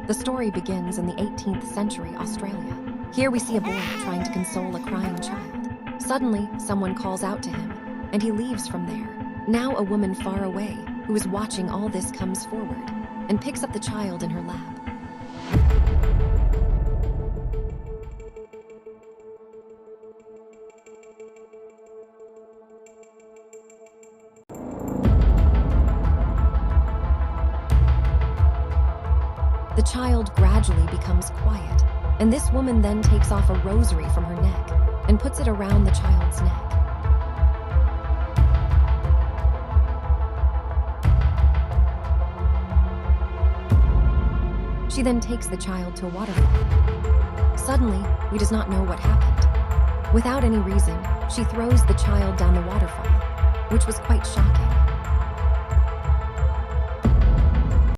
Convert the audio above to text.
The story begins in the 18th century Australia. Here we see a boy trying to console a crying child. Suddenly, someone calls out to him, and he leaves from there. Now a woman far away, who is watching all this, comes forward and picks up the child in her lap. The child gradually becomes quiet, and this woman then takes off a rosary from her neck and puts it around the child's neck. She then takes the child to a waterfall. Suddenly, he does not know what happened. Without any reason, she throws the child down the waterfall, which was quite shocking.